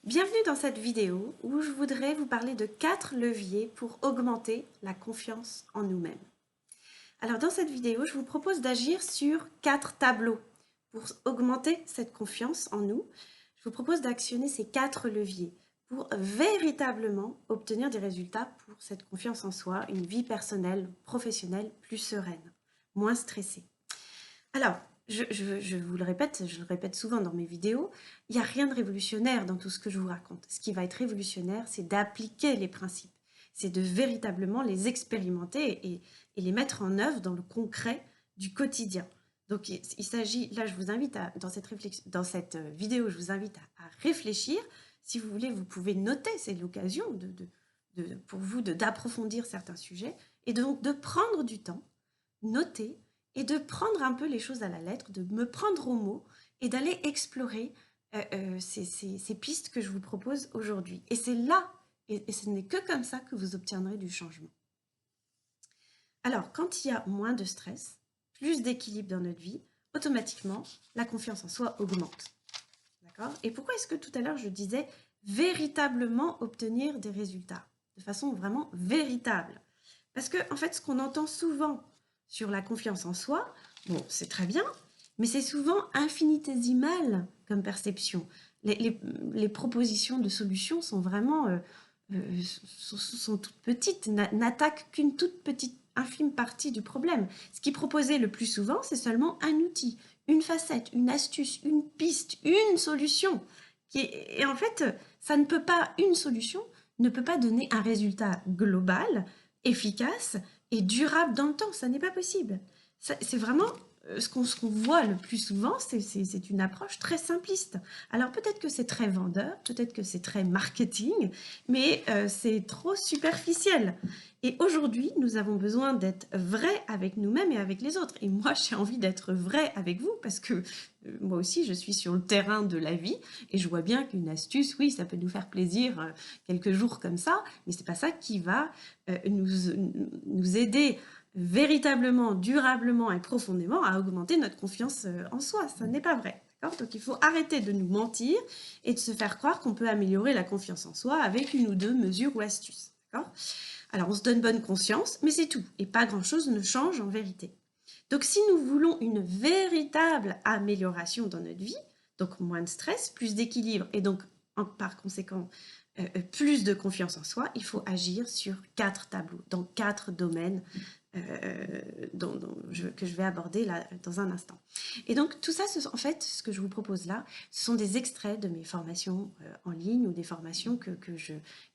Bienvenue dans cette vidéo où je voudrais vous parler de 4 leviers pour augmenter la confiance en nous-mêmes. Alors dans cette vidéo, je vous propose d'agir sur 4 tableaux pour augmenter cette confiance en nous. Je vous propose d'actionner ces 4 leviers pour véritablement obtenir des résultats pour cette confiance en soi, une vie personnelle, professionnelle plus sereine, moins stressée. Alors, je vous le répète, je le répète souvent dans mes vidéos, il n'y a rien de révolutionnaire dans tout ce que je vous raconte. Ce qui va être révolutionnaire, c'est d'appliquer les principes. C'est de véritablement les expérimenter et les mettre en œuvre dans le concret du quotidien. Donc, il s'agit, là, je vous invite dans cette vidéo, je vous invite à réfléchir. Si vous voulez, vous pouvez noter, c'est l'occasion pour vous d'approfondir certains sujets et donc de prendre du temps, noter, et de prendre un peu les choses à la lettre, de me prendre au mot et d'aller explorer ces pistes que je vous propose aujourd'hui. Et c'est là, et ce n'est que comme ça que vous obtiendrez du changement. Alors, quand il y a moins de stress, plus d'équilibre dans notre vie, automatiquement, la confiance en soi augmente. D'accord ? Et pourquoi est-ce que tout à l'heure je disais véritablement obtenir des résultats de façon vraiment véritable? Parce que, en fait, ce qu'on entend souvent sur la confiance en soi, bon, c'est très bien, mais c'est souvent infinitésimal comme perception. Les propositions de solutions sont vraiment sont toutes petites, n'attaquent qu'une toute petite, infime partie du problème. Ce qui est proposé le plus souvent, c'est seulement un outil, une facette, une astuce, une piste, une solution. Et en fait, ça ne peut pas, une solution ne peut pas donner un résultat global, efficace et durable dans le temps. Ça n'est pas possible. C'est vraiment ce qu'on voit le plus souvent, c'est une approche très simpliste. Alors peut-être que c'est très vendeur, peut-être que c'est très marketing, mais c'est trop superficiel. Et aujourd'hui, nous avons besoin d'être vrais avec nous-mêmes et avec les autres. Et moi, j'ai envie d'être vrai avec vous parce que moi aussi, je suis sur le terrain de la vie et je vois bien qu'une astuce, oui, ça peut nous faire plaisir quelques jours comme ça, mais c'est pas ça qui va nous aider véritablement, durablement et profondément à augmenter notre confiance en soi. Ça n'est pas vrai. Donc il faut arrêter de nous mentir et de se faire croire qu'on peut améliorer la confiance en soi avec une ou deux mesures ou astuces. Alors on se donne bonne conscience, mais c'est tout. Et pas grand-chose ne change en vérité. Donc si nous voulons une véritable amélioration dans notre vie, donc moins de stress, plus d'équilibre et donc par conséquent plus de confiance en soi, il faut agir sur 4 tableaux, dans 4 domaines que je vais aborder là dans un instant. Et donc tout ça, en fait, ce que je vous propose là, ce sont des extraits de mes formations en ligne ou des formations que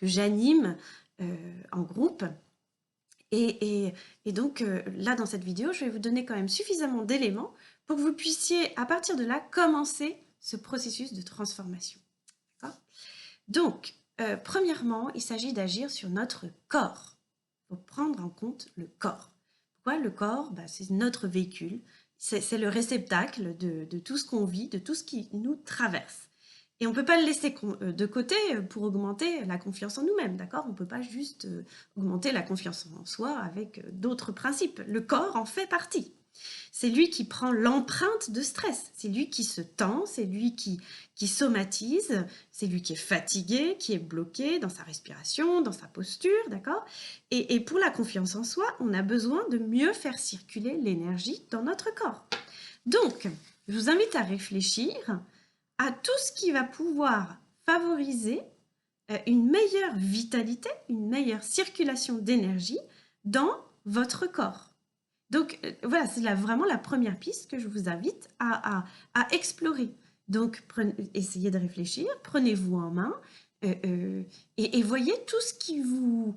j'anime en groupe. Et donc là, dans cette vidéo, je vais vous donner quand même suffisamment d'éléments pour que vous puissiez, à partir de là, commencer ce processus de transformation. Donc, premièrement, il s'agit d'agir sur notre corps. Il faut prendre en compte le corps. Pourquoi le corps? C'est notre véhicule, c'est le réceptacle de tout ce qu'on vit, de tout ce qui nous traverse. Et on ne peut pas le laisser de côté pour augmenter la confiance en nous-mêmes, d'accord? On ne peut pas juste augmenter la confiance en soi avec d'autres principes. Le corps en fait partie. C'est lui qui prend l'empreinte de stress, c'est lui qui se tend, c'est lui qui somatise, c'est lui qui est fatigué, qui est bloqué dans sa respiration, dans sa posture, d'accord? Et pour la confiance en soi, on a besoin de mieux faire circuler l'énergie dans notre corps. Donc, je vous invite à réfléchir à tout ce qui va pouvoir favoriser une meilleure vitalité, une meilleure circulation d'énergie dans votre corps. Donc voilà, c'est vraiment la première piste que je vous invite à explorer. Donc essayez de réfléchir, prenez-vous en main et voyez tout ce qui vous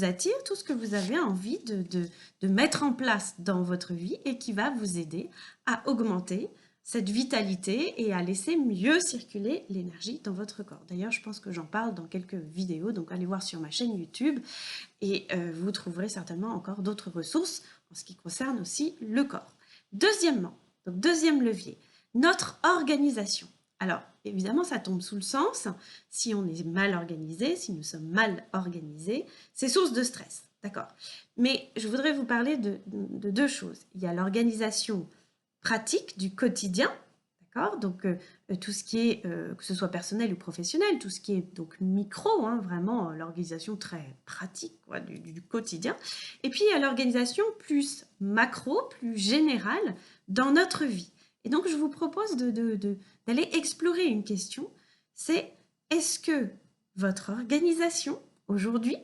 attire, tout ce que vous avez envie de mettre en place dans votre vie et qui va vous aider à augmenter cette vitalité et à laisser mieux circuler l'énergie dans votre corps. D'ailleurs, je pense que j'en parle dans quelques vidéos, donc allez voir sur ma chaîne YouTube et vous trouverez certainement encore d'autres ressources en ce qui concerne aussi le corps. Deuxièmement, donc deuxième levier, notre organisation. Alors, évidemment, ça tombe sous le sens. Si on est mal organisé, si nous sommes mal organisés, c'est source de stress, d'accord? Mais je voudrais vous parler de deux choses. Il y a l'organisation pratique du quotidien, D'accord? Donc, tout ce qui est, que ce soit personnel ou professionnel, tout ce qui est donc micro, hein, vraiment l'organisation très pratique quoi, du quotidien. Et puis, il y a l'organisation plus macro, plus générale dans notre vie. Et donc, je vous propose d'aller explorer une question, c'est est-ce que votre organisation aujourd'hui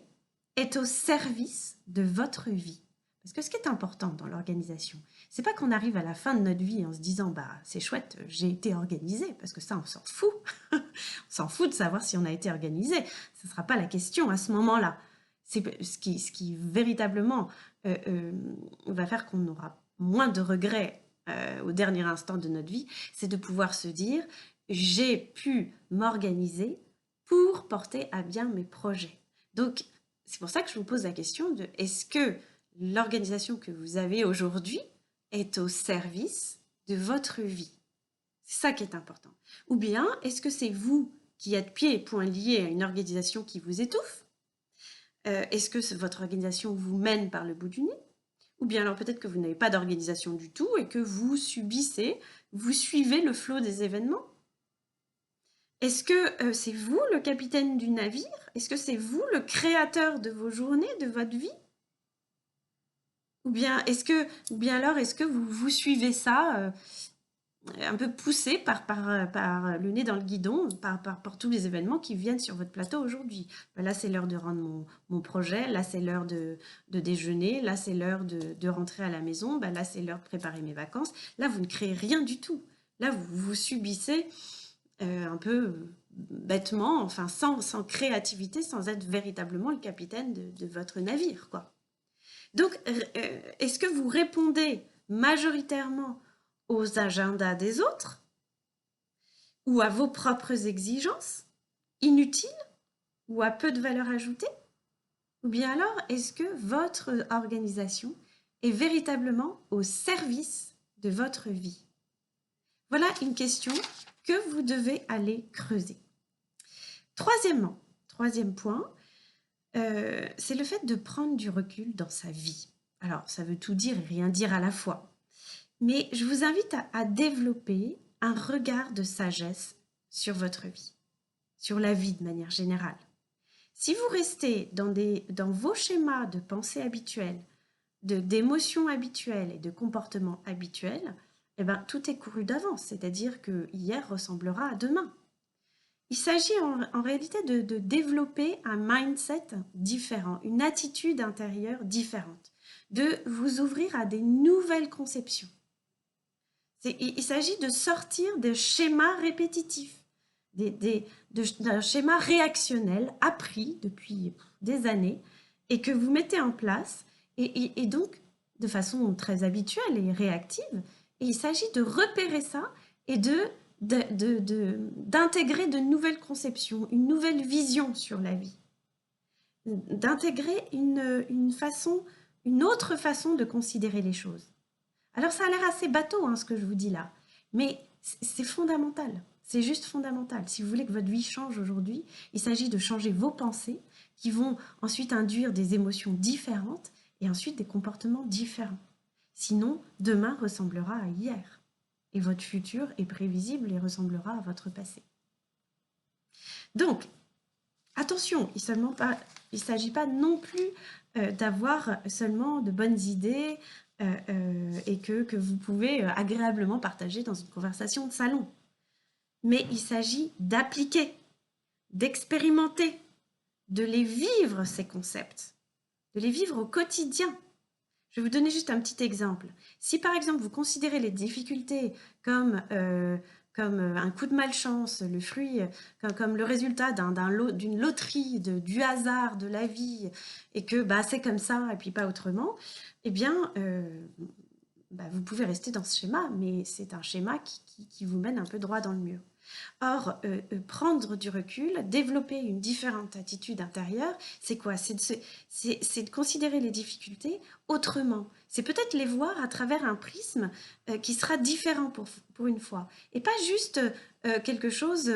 est au service de votre vie? Parce que ce qui est important dans l'organisation, c'est pas qu'on arrive à la fin de notre vie en se disant bah c'est chouette, j'ai été organisé, parce que ça on s'en fout. On s'en fout de savoir si on a été organisé. Ce ne sera pas la question à ce moment-là. C'est ce qui véritablement va faire qu'on aura moins de regrets au dernier instant de notre vie, c'est de pouvoir se dire j'ai pu m'organiser pour porter à bien mes projets. Donc c'est pour ça que je vous pose la question de est-ce que l'organisation que vous avez aujourd'hui est au service de votre vie? C'est ça qui est important. Ou bien, est-ce que c'est vous qui êtes pieds et poings liés à une organisation qui vous étouffe? Est-ce que votre organisation vous mène par le bout du nez? Ou bien alors peut-être que vous n'avez pas d'organisation du tout et que vous subissez, vous suivez le flot des événements? Est-ce que c'est vous le capitaine du navire? Est-ce que c'est vous le créateur de vos journées, de votre vie? Ou bien alors est-ce que vous suivez ça un peu poussé par le nez dans le guidon, par tous les événements qui viennent sur votre plateau aujourd'hui? Là, c'est l'heure de rendre mon projet, là, c'est l'heure de déjeuner, là, c'est l'heure de rentrer à la maison, là, c'est l'heure de préparer mes vacances. Là, vous ne créez rien du tout. Là, vous subissez un peu bêtement, enfin sans créativité, sans être véritablement le capitaine de votre navire, quoi. Donc, est-ce que vous répondez majoritairement aux agendas des autres ou à vos propres exigences inutiles ou à peu de valeur ajoutée? Ou bien alors, est-ce que votre organisation est véritablement au service de votre vie? Voilà une question que vous devez aller creuser. Troisième point, c'est le fait de prendre du recul dans sa vie. Alors, ça veut tout dire et rien dire à la fois. Mais je vous invite à développer un regard de sagesse sur votre vie, sur la vie de manière générale. Si vous restez dans vos schémas de pensée habituels, d'émotions habituelles et de comportements habituels, eh ben, tout est couru d'avance, c'est-à-dire que hier ressemblera à demain. Il s'agit en réalité de développer un mindset différent, une attitude intérieure différente, de vous ouvrir à des nouvelles conceptions. Il s'agit de sortir des schémas répétitifs, d'un schéma réactionnel appris depuis des années et que vous mettez en place et donc de façon très habituelle et réactive. Et il s'agit de repérer ça et d'intégrer de nouvelles conceptions, une nouvelle vision sur la vie, d'intégrer une autre façon de considérer les choses. Alors ça a l'air assez bateau ce que je vous dis là, mais c'est fondamental, c'est juste fondamental. Si vous voulez que votre vie change aujourd'hui, il s'agit de changer vos pensées qui vont ensuite induire des émotions différentes et ensuite des comportements différents. Sinon, demain ressemblera à hier. Et votre futur est prévisible et ressemblera à votre passé. Donc, attention, il ne s'agit pas non plus d'avoir seulement de bonnes idées et que vous pouvez agréablement partager dans une conversation de salon. Mais il s'agit d'appliquer, d'expérimenter, de les vivre ces concepts, de les vivre au quotidien. Je vais vous donner juste un petit exemple. Si par exemple vous considérez les difficultés comme un coup de malchance, le fruit, comme le résultat d'une loterie, du hasard, de la vie, et que c'est comme ça et puis pas autrement, eh bien vous pouvez rester dans ce schéma, mais c'est un schéma qui vous mène un peu droit dans le mur. Or, prendre du recul, développer une différente attitude intérieure, c'est quoi? C'est de considérer les difficultés autrement. C'est peut-être les voir à travers un prisme qui sera différent pour une fois. Et pas juste quelque chose,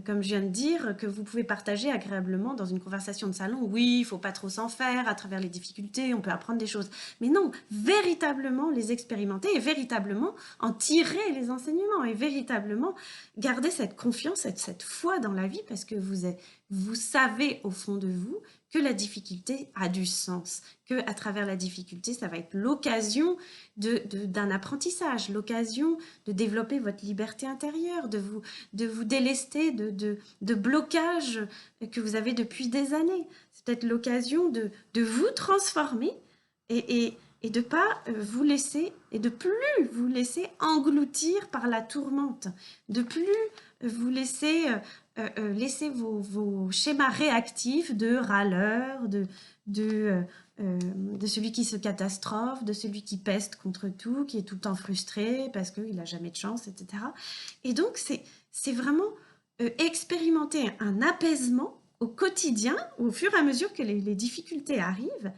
comme je viens de dire, que vous pouvez partager agréablement dans une conversation de salon. Oui, il ne faut pas trop s'en faire, à travers les difficultés, on peut apprendre des choses. Mais non, véritablement les expérimenter et véritablement en tirer les enseignements et véritablement garder cette confiance, cette foi dans la vie parce que vous savez au fond de vous que la difficulté a du sens, que à travers la difficulté, ça va être l'occasion d'un apprentissage, l'occasion de développer votre liberté intérieure, de vous délester de blocages que vous avez depuis des années. C'est peut-être l'occasion de vous transformer et de pas vous laisser et de plus vous laisser engloutir par la tourmente, de plus vous laisser laisser vos schémas réactifs de râleur, de celui qui se catastrophe, de celui qui peste contre tout, qui est tout le temps frustré parce qu'il n'a jamais de chance, etc. Et donc, c'est vraiment expérimenter un apaisement au quotidien, au fur et à mesure que les difficultés arrivent,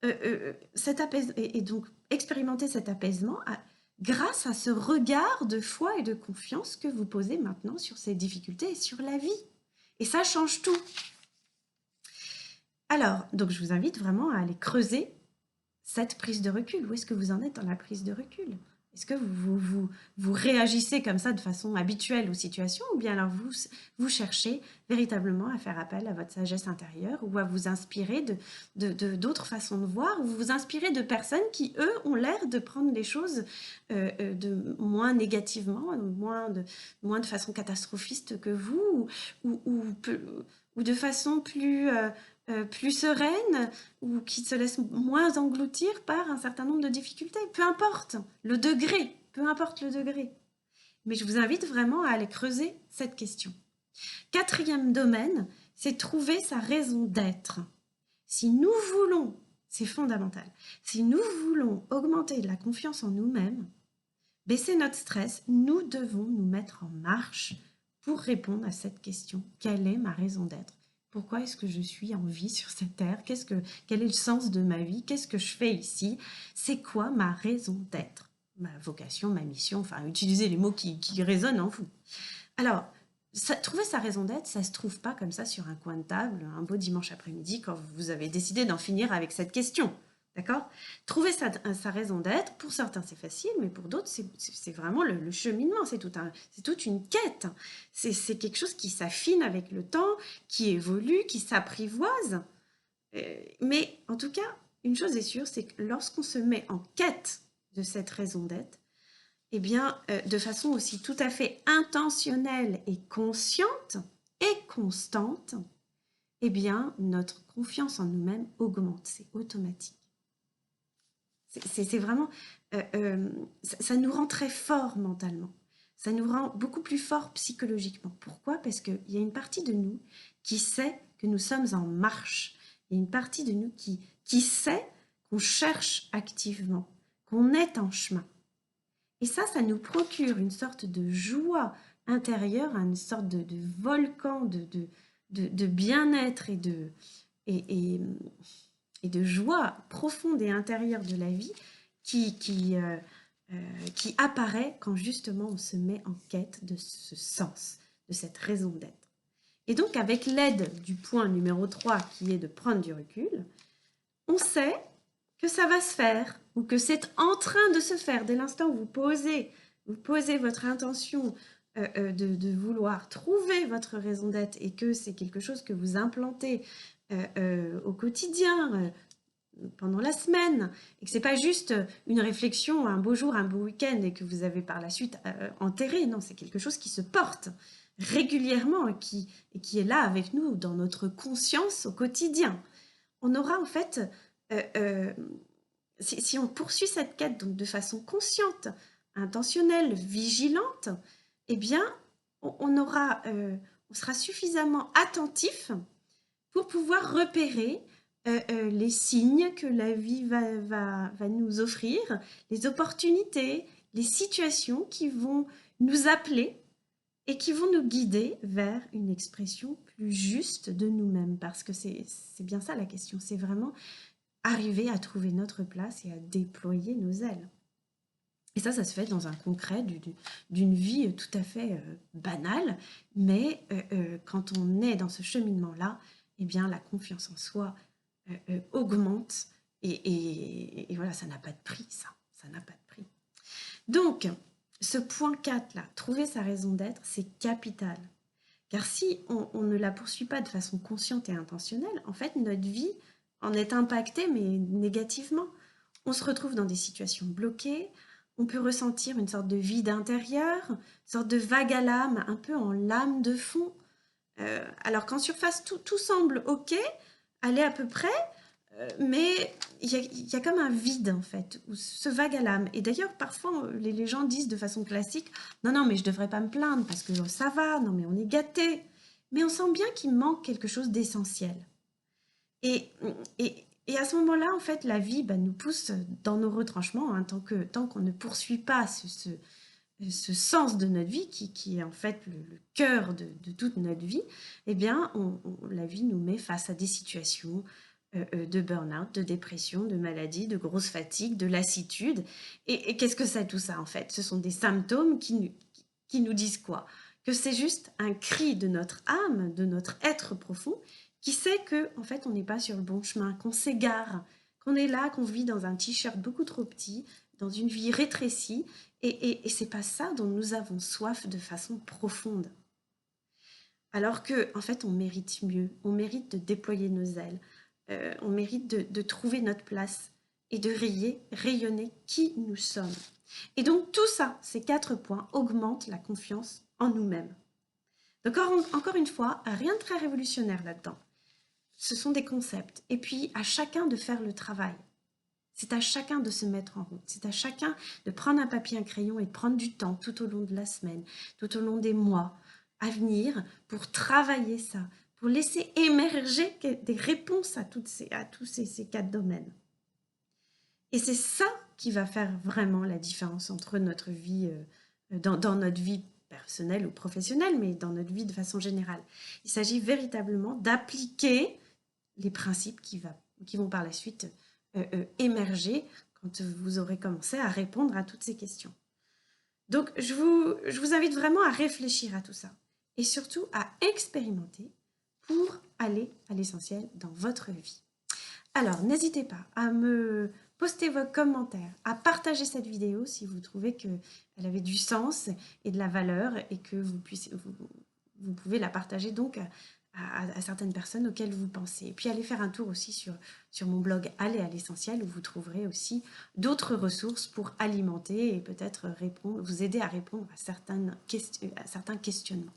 et donc expérimenter cet apaisement grâce à ce regard de foi et de confiance que vous posez maintenant sur ces difficultés et sur la vie. Et ça change tout. Alors, donc je vous invite vraiment à aller creuser cette prise de recul. Où est-ce que vous en êtes dans la prise de recul? Est-ce que vous réagissez comme ça de façon habituelle aux situations ou bien alors vous cherchez véritablement à faire appel à votre sagesse intérieure ou à vous inspirer d'autres façons de voir ou vous inspirer de personnes qui, eux, ont l'air de prendre les choses moins négativement, moins de façon catastrophiste que vous ou de façon plus sereine ou qui se laisse moins engloutir par un certain nombre de difficultés. Peu importe le degré, peu importe le degré. Mais je vous invite vraiment à aller creuser cette question. Quatrième domaine, c'est trouver sa raison d'être. Si nous voulons, c'est fondamental, si nous voulons augmenter la confiance en nous-mêmes, baisser notre stress, nous devons nous mettre en marche pour répondre à cette question. Quelle est ma raison d'être? Pourquoi est-ce que je suis en vie sur cette terre? Quel est le sens de ma vie? Qu'est-ce que je fais ici? C'est quoi ma raison d'être? Ma vocation, ma mission, enfin, utiliser les mots qui résonnent en vous. Alors, trouver sa raison d'être, ça ne se trouve pas comme ça sur un coin de table, un beau dimanche après-midi, quand vous avez décidé d'en finir avec cette question. D'accord? Trouver sa raison d'être, pour certains c'est facile, mais pour d'autres c'est vraiment le cheminement, c'est toute une quête. C'est quelque chose qui s'affine avec le temps, qui évolue, qui s'apprivoise. Mais en tout cas, une chose est sûre, c'est que lorsqu'on se met en quête de cette raison d'être, eh bien, de façon aussi tout à fait intentionnelle et consciente et constante, eh bien, notre confiance en nous-mêmes augmente, c'est automatique. C'est vraiment, ça nous rend très fort mentalement. Ça nous rend beaucoup plus fort psychologiquement. Pourquoi? Parce qu'il y a une partie de nous qui sait que nous sommes en marche. Il y a une partie de nous qui sait qu'on cherche activement, qu'on est en chemin. Et ça nous procure une sorte de joie intérieure, une sorte de volcan de bien-être et de joie profonde et intérieure de la vie qui apparaît quand justement on se met en quête de ce sens, de cette raison d'être. Et donc avec l'aide du point numéro 3 qui est de prendre du recul, on sait que ça va se faire ou que c'est en train de se faire dès l'instant où vous posez votre intention de vouloir trouver votre raison d'être et que c'est quelque chose que vous implantez au quotidien, pendant la semaine, et que ce n'est pas juste une réflexion un beau jour, un beau week-end et que vous avez par la suite enterré. Non, c'est quelque chose qui se porte régulièrement et qui est là avec nous dans notre conscience au quotidien. On aura en fait, si on poursuit cette quête donc de façon consciente, intentionnelle, vigilante, eh bien, on sera suffisamment attentif pour pouvoir repérer les signes que la vie va nous offrir, les opportunités, les situations qui vont nous appeler et qui vont nous guider vers une expression plus juste de nous-mêmes. Parce que c'est bien ça la question, c'est vraiment arriver à trouver notre place et à déployer nos ailes. Et ça se fait dans un concret d'une vie tout à fait banale, mais quand on est dans ce cheminement-là, eh bien la confiance en soi augmente et voilà, ça n'a pas de prix, ça n'a pas de prix. Donc, ce point 4 là, trouver sa raison d'être, c'est capital. Car si on ne la poursuit pas de façon consciente et intentionnelle, en fait, notre vie en est impactée, mais négativement. On se retrouve dans des situations bloquées, on peut ressentir une sorte de vide intérieur, une sorte de vague à l'âme, un peu en lame de fond. Alors qu'en surface, tout semble OK, aller à peu près, mais il y a comme un vide en fait, ou ce vague à l'âme. Et d'ailleurs, parfois, les gens disent de façon classique, non, mais je ne devrais pas me plaindre parce que ça va, non, mais on est gâté. Mais on sent bien qu'il manque quelque chose d'essentiel. Et, et à ce moment-là, en fait, la vie nous pousse dans nos retranchements, hein, tant qu'on ne poursuit pas ce sens de notre vie, qui est en fait le cœur de toute notre vie, eh bien, la vie nous met face à des situations de burn-out, de dépression, de maladie, de grosse fatigue, de lassitude. Et qu'est-ce que c'est tout ça, en fait? Ce sont des symptômes qui nous disent quoi? Que c'est juste un cri de notre âme, de notre être profond, qui sait que, en fait, on n'est pas sur le bon chemin, qu'on s'égare, qu'on est là, qu'on vit dans un t-shirt beaucoup trop petit, dans une vie rétrécie, et c'est pas ça dont nous avons soif de façon profonde. Alors que, en fait, on mérite mieux, on mérite de déployer nos ailes, on mérite de trouver notre place et de rayonner qui nous sommes. Et donc tout ça, ces 4 points, augmentent la confiance en nous-mêmes. Donc encore une fois, rien de très révolutionnaire là-dedans. Ce sont des concepts. Et puis à chacun de faire le travail. C'est à chacun de se mettre en route. C'est à chacun de prendre un papier, un crayon et de prendre du temps tout au long de la semaine, tout au long des mois à venir pour travailler ça, pour laisser émerger des réponses à tous ces 4 domaines. Et c'est ça qui va faire vraiment la différence entre notre vie, dans notre vie personnelle ou professionnelle, mais dans notre vie de façon générale. Il s'agit véritablement d'appliquer les principes qui vont par la suite émerger quand vous aurez commencé à répondre à toutes ces questions. Donc, je vous invite vraiment à réfléchir à tout ça et surtout à expérimenter pour aller à l'essentiel dans votre vie. Alors, n'hésitez pas à me poster vos commentaires, à partager cette vidéo si vous trouvez qu'elle avait du sens et de la valeur et que vous pouvez la partager donc à certaines personnes auxquelles vous pensez. Et puis allez faire un tour aussi sur mon blog Aller à l'essentiel où vous trouverez aussi d'autres ressources pour alimenter et peut-être vous aider à répondre à certains questionnements.